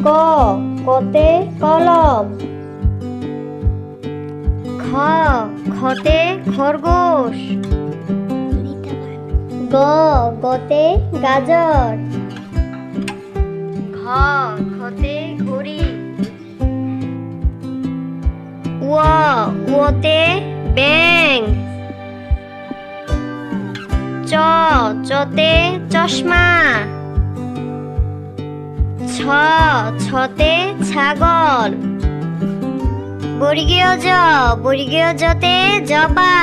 ক কতে কলম। খ খতে খরগোশ। গ গতে গাজর। ঘ ঘতে ঘড়ি। ওতে ব্যাঙ। চতে চশমা। ছতে ছাগল। বর্গীয় জতে জবা।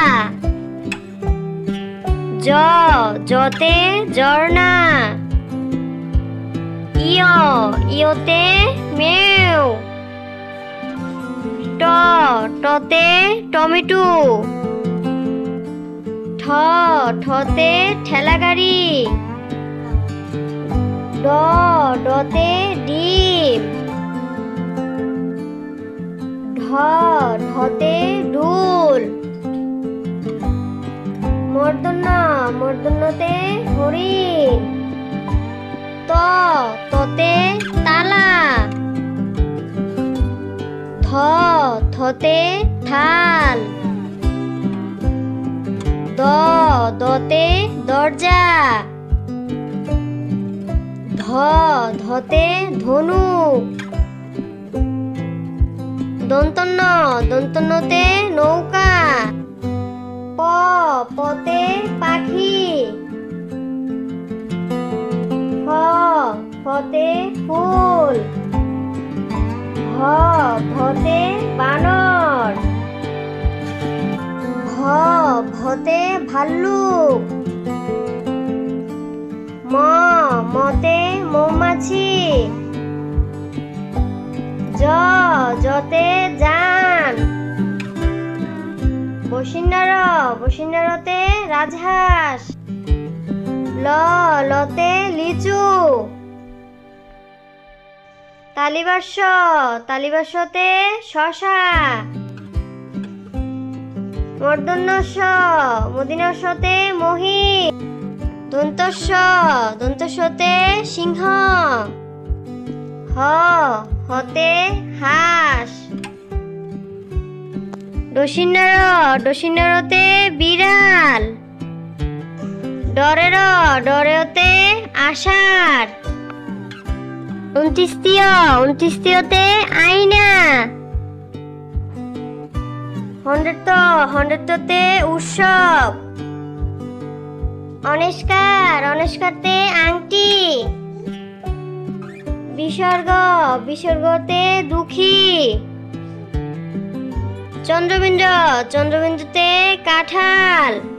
জতে ঝর্ণা। ইয়তে মেও। টতে টমেটো। ঠতে ঠেলাগাড়ি। ডতে ডিম। ঢতে ঢোল। মূর্ধন্যতে হরিণ। ততে তালা। থতে থাল। দতে দরজা। ধতে ধনুক। দন্তন্যতে নৌকা। পতে পাখি। ফতে ফুল। ভতে বানর। ভতে ভাল্লুক। মতে মৌমাছি। জতে জান। বসিন্যারতে রাজহাঁস। লতে লিচু। তালিবাস্যতে শশা। মূর্ধন্যতে মহিষ। দন্তস্বতে সিংহ। হতে হাঁস। ডসিন্যরতে বিড়াল। ডরেতে আষাঢ়। উনত্রিশতে আয়না। হন্ড্রেডতে উৎসব। অনেস্কারতে আংটি। বিসর্গতে দুঃখী। চন্দ্রবিন্দুতে কাঁঠাল।